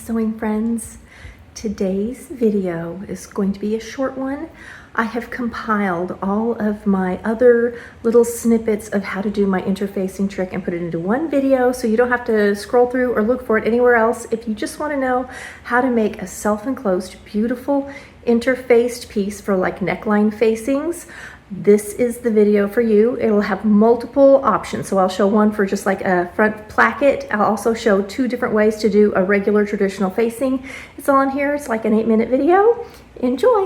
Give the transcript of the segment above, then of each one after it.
sewing friends. Today's video is going to be a short one. I have compiled all of my other little snippets of how to do my interfacing trick and put it into one video so you don't have to scroll through or look for it anywhere else. If you just want to know how to make a self-enclosed, beautiful interfaced piece for like neckline facings, this is the video for you. It'll have multiple options. So I'll show one for just like a front placket. I'll also show two different ways to do a regular traditional facing. It's all in here. It's like an 8-minute video. Enjoy.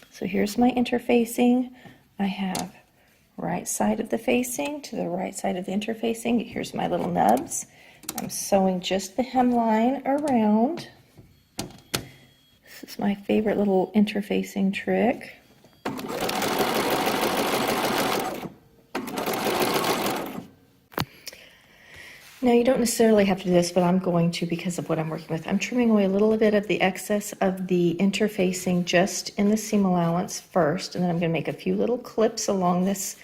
So here's my interfacing. I have right side of the facing to the right side of the interfacing. Here's my little nubs. I'm sewing just the hemline around. This is my favorite little interfacing trick. Now you don't necessarily have to do this, but I'm going to because of what I'm working with. I'm trimming away a little bit of the excess of the interfacing just in the seam allowance first, and then I'm going to make a few little clips along this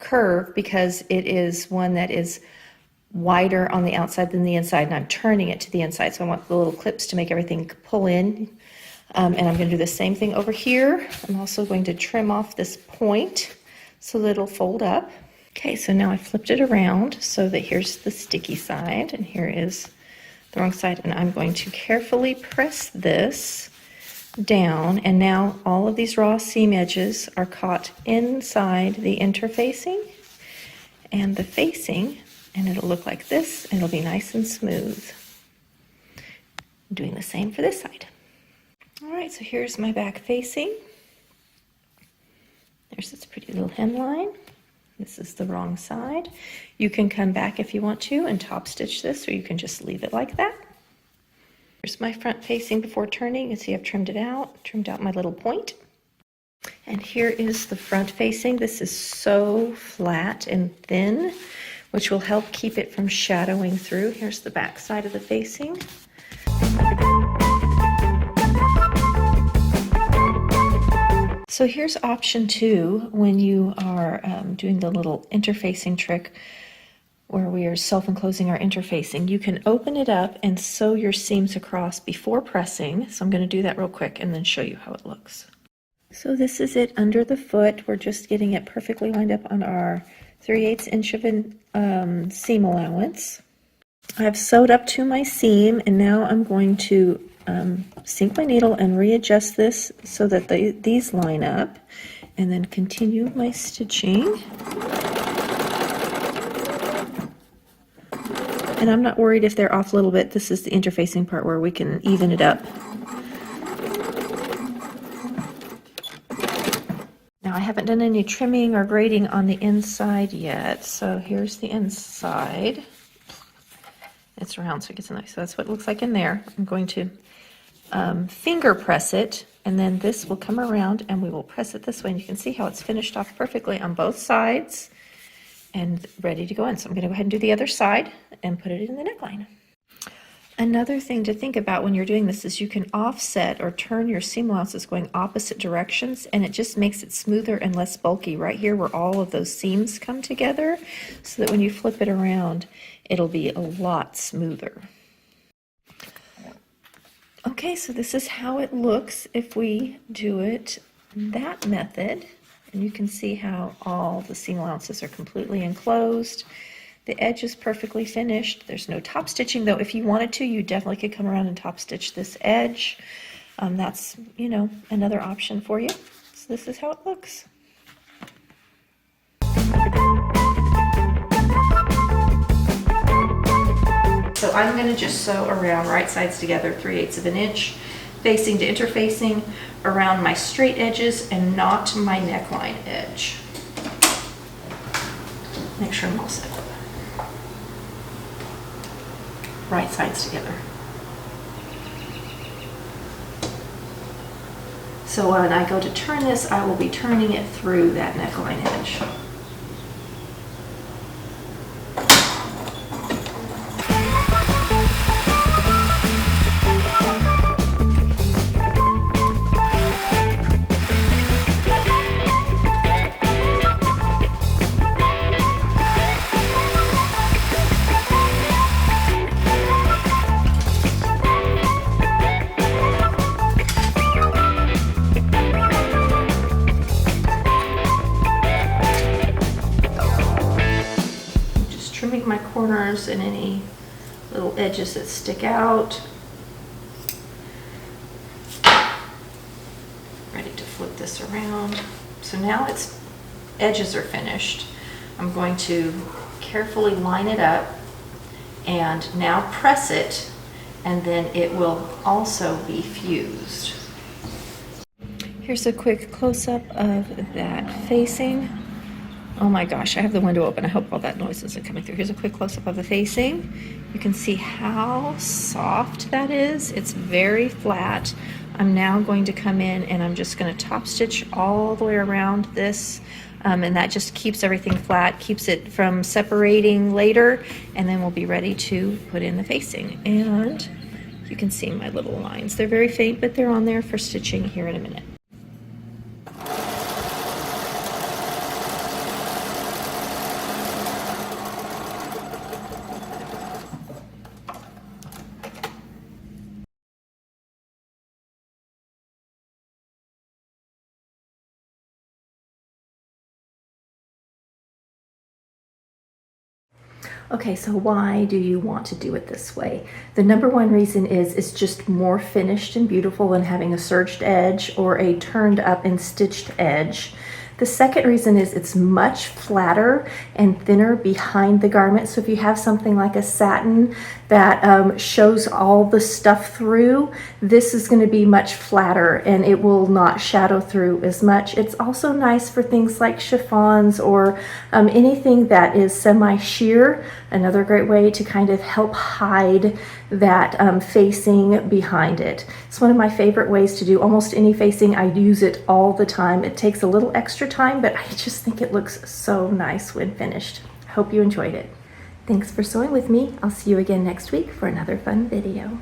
curve because it is one that is wider on the outside than the inside, and I'm turning it to the inside, so I want the little clips to make everything pull in. And I'm going to do the same thing over here. I'm also going to trim off this point so that it'll fold up. Okay, so now I flipped it around so that here's the sticky side and here is the wrong side, and I'm going to carefully press this down, and now all of these raw seam edges are caught inside the interfacing and the facing, and it'll look like this, and it'll be nice and smooth. I'm doing the same for this side. All right, so here's my back facing. There's this pretty little hemline. This is the wrong side. You can come back if you want to and top stitch this, or you can just leave it like that. Here's my front facing before turning. You see I've trimmed out my little point. And here is the front facing. This is so flat and thin, which will help keep it from shadowing through. Here's the back side of the facing. So here's option 2 when you are doing the little interfacing trick where we are self-enclosing our interfacing. You can open it up and sew your seams across before pressing. So I'm going to do that real quick and then show you how it looks. So this is it under the foot. We're just getting it perfectly lined up on our 3/8 inch of an seam allowance. I've sewed up to my seam, and now I'm going to sink my needle and readjust this so that these line up, and then continue my stitching. And I'm not worried if they're off a little bit. This is the interfacing part where we can even it up. Now I haven't done any trimming or grading on the inside yet, so here's the inside. It's round, so it gets nice. So that's what it looks like in there. I'm going to finger press it, and then this will come around and we will press it this way, and you can see how it's finished off perfectly on both sides and ready to go in. So I'm going to go ahead and do the other side and put it in the neckline. Another thing to think about when you're doing this is you can offset or turn your seam allowances going opposite directions, and it just makes it smoother and less bulky right here where all of those seams come together, so that when you flip it around it'll be a lot smoother. Okay, so this is how it looks if we do it that method, and you can see how all the seam allowances are completely enclosed. The edge is perfectly finished. There's no top stitching, though. If you wanted to, you definitely could come around and top stitch this edge. That's, you know, another option for you. So this is how it looks. So I'm going to just sew around right sides together 3/8 of an inch, facing to interfacing, around my straight edges and not my neckline edge. Make sure I'm all set. Right sides together. So when I go to turn this, I will be turning it through that neckline edge. corners and any little edges that stick out. Ready to flip this around. So now its edges are finished. I'm going to carefully line it up and now press it, and then it will also be fused. Here's a quick close-up of that facing. Oh my gosh, I have the window open. I hope all that noise isn't coming through. Here's a quick close-up of the facing. You can see how soft that is. It's very flat. I'm now going to come in and I'm just going to top stitch all the way around this, and that just keeps everything flat, keeps it from separating later, and then we'll be ready to put in the facing. And you can see my little lines. They're very faint, but they're on there for stitching here in a minute. Okay, so why do you want to do it this way? The number one reason is it's just more finished and beautiful than having a serged edge or a turned up and stitched edge. The second reason is it's much flatter and thinner behind the garment. So if you have something like a satin that shows all the stuff through, this is going to be much flatter and it will not shadow through as much. It's also nice for things like chiffons or anything that is semi-sheer. Another great way to kind of help hide that facing behind it. It's one of my favorite ways to do almost any facing. I use it all the time. It takes a little extra time, but I just think it looks so nice when finished. I hope you enjoyed it. Thanks for sewing with me. I'll see you again next week for another fun video.